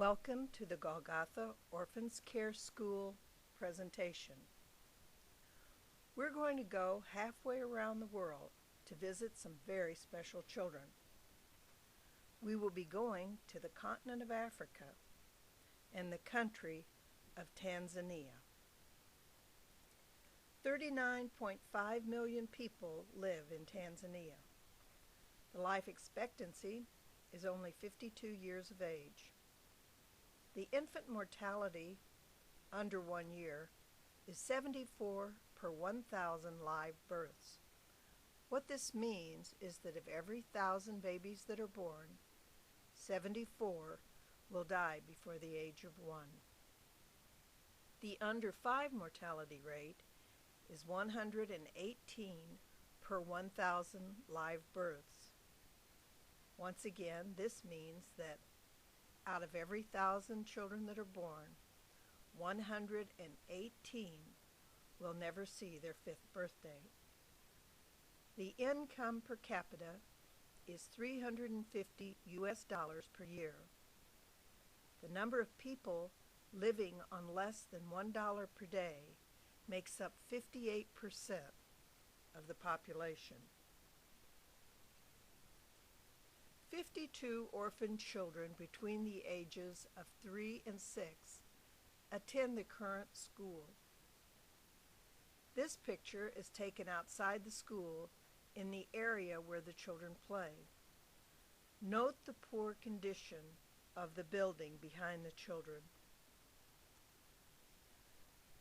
Welcome to the Golgotha Orphans Care School presentation. We're going to go halfway around the world to visit some very special children. We will be going to the continent of Africa and the country of Tanzania. 39.5 million people live in Tanzania. The life expectancy is only 52 years of age. The infant mortality under 1 year is 74 per 1,000 live births. What this means is that of every 1,000 babies that are born, 74 will die before the age of 1. The under 5 mortality rate is 118 per 1,000 live births. Once again, this means that out of every 1,000 children that are born, 118 will never see their 5th birthday. The income per capita is $350 per year. The number of people living on less than $1 per day makes up 58% of the population. 52 orphan children between the ages of 3 and 6 attend the current school. This picture is taken outside the school in the area where the children play. Note the poor condition of the building behind the children.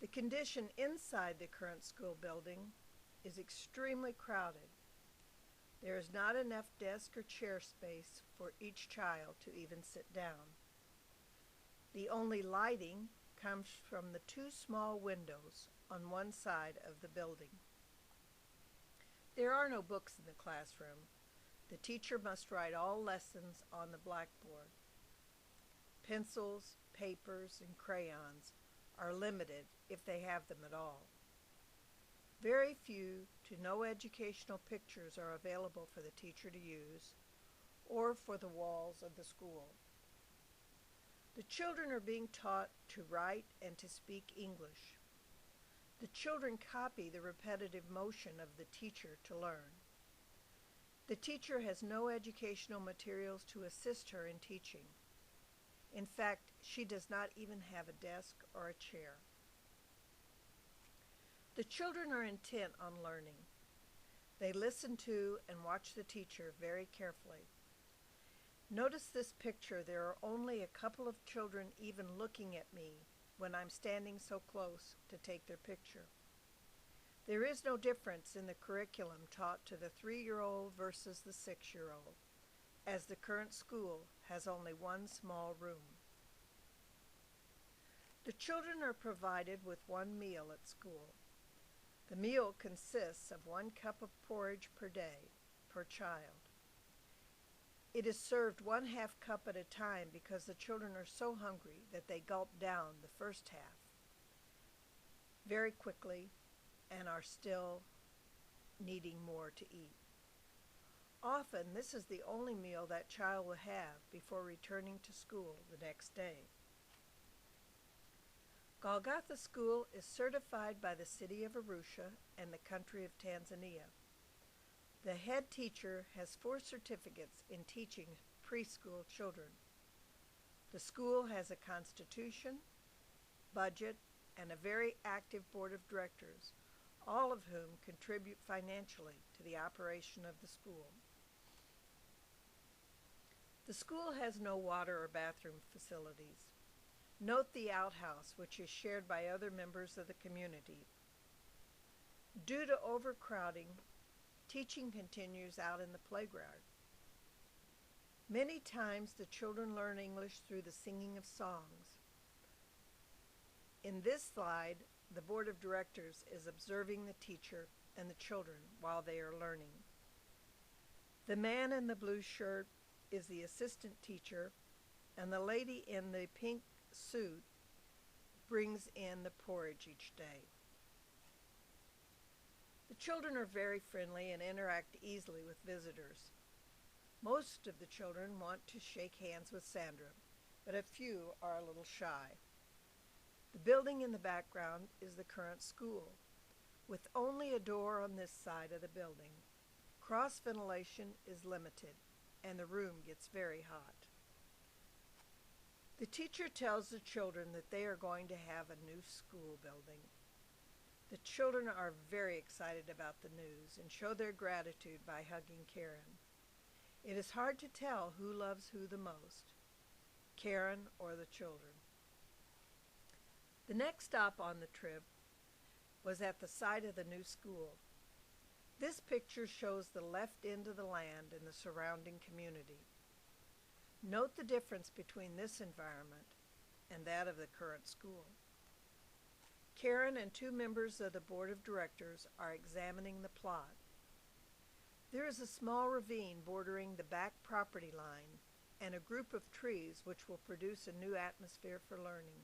The condition inside the current school building is extremely crowded. There is not enough desk or chair space for each child to even sit down. The only lighting comes from the 2 small windows on one side of the building. There are no books in the classroom. The teacher must write all lessons on the blackboard. Pencils, papers, and crayons are limited if they have them at all. Very few to no educational pictures are available for the teacher to use or for the walls of the school. The children are being taught to write and to speak English. The children copy the repetitive motion of the teacher to learn. The teacher has no educational materials to assist her in teaching. In fact, she does not even have a desk or a chair. The children are intent on learning. They listen to and watch the teacher very carefully. Notice this picture. There are only a couple of children even looking at me when I'm standing so close to take their picture. There is no difference in the curriculum taught to the 3-year-old versus the 6-year-old, as the current school has only one small room. The children are provided with one meal at school. The meal consists of 1 cup of porridge per day, per child. It is served 1/2 cup at a time because the children are so hungry that they gulp down the first half very quickly and are still needing more to eat. Often, this is the only meal that child will have before returning to school the next day. Golgotha School is certified by the city of Arusha and the country of Tanzania. The head teacher has 4 certificates in teaching preschool children. The school has a constitution, budget, and a very active board of directors, all of whom contribute financially to the operation of the school. The school has no water or bathroom facilities. Note the outhouse, which is shared by other members of the community. Due to overcrowding, teaching continues out in the playground. Many times the children learn English through the singing of songs. In this slide, the board of directors is observing the teacher and the children while they are learning. The man in the blue shirt is the assistant teacher, and the lady in the pink suit brings in the porridge each day. The children are very friendly and interact easily with visitors. Most of the children want to shake hands with Sandra. but a few are a little shy. The building in the background is the current school, with only a door on this side of the building. Cross ventilation is limited, and the room gets very hot. The teacher tells the children that they are going to have a new school building. The children are very excited about the news and show their gratitude by hugging Karen. It is hard to tell who loves who the most, Karen or the children. The next stop on the trip was at the site of the new school. This picture shows the left end of the land and the surrounding community. Note the difference between this environment and that of the current school. Karen and two members of the board of directors are examining the plot. There is a small ravine bordering the back property line and a group of trees which will produce a new atmosphere for learning.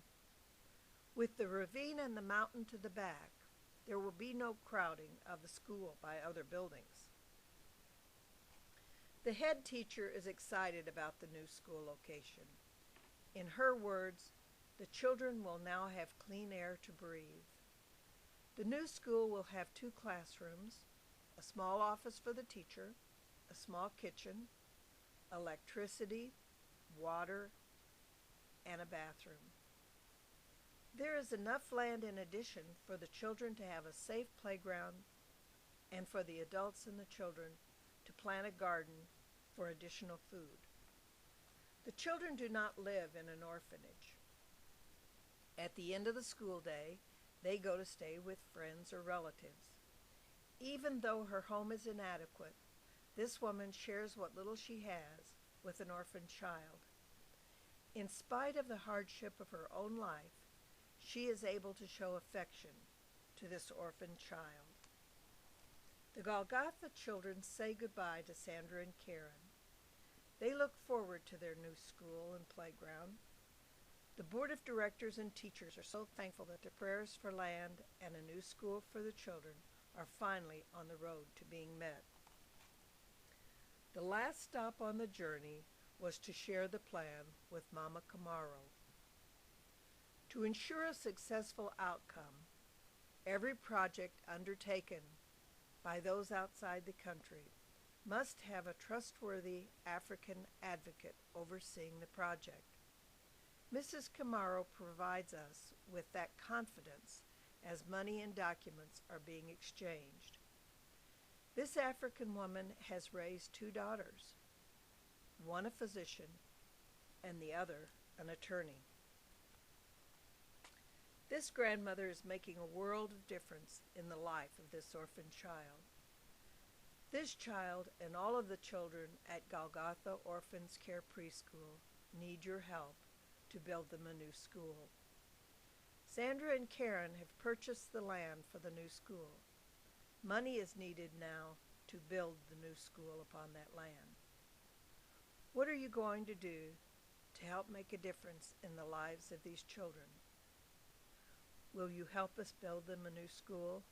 With the ravine and the mountain to the back, there will be no crowding of the school by other buildings. The head teacher is excited about the new school location. In her words, the children will now have clean air to breathe. The new school will have 2 classrooms, a small office for the teacher, a small kitchen, electricity, water, and a bathroom. There is enough land in addition for the children to have a safe playground and for the adults and the children to plant a garden for additional food. The children do not live in an orphanage. At the end of the school day, they go to stay with friends or relatives. Even though her home is inadequate, this woman shares what little she has with an orphan child. In spite of the hardship of her own life, she is able to show affection to this orphan child. The Golgotha children say goodbye to Sandra and Karen. They look forward to their new school and playground. The board of directors and teachers are so thankful that their prayers for land and a new school for the children are finally on the road to being met. The last stop on the journey was to share the plan with Mama Camaro. To ensure a successful outcome, every project undertaken by those outside the country must have a trustworthy African advocate overseeing the project. Mrs. Camaro provides us with that confidence as money and documents are being exchanged. This African woman has raised 2 daughters, one a physician and the other an attorney. This grandmother is making a world of difference in the life of this orphan child. This child and all of the children at Golgotha Orphans Care Preschool need your help to build them a new school. Sandra and Karen have purchased the land for the new school. Money is needed now to build the new school upon that land. What are you going to do to help make a difference in the lives of these children? Will you help us build them a new school?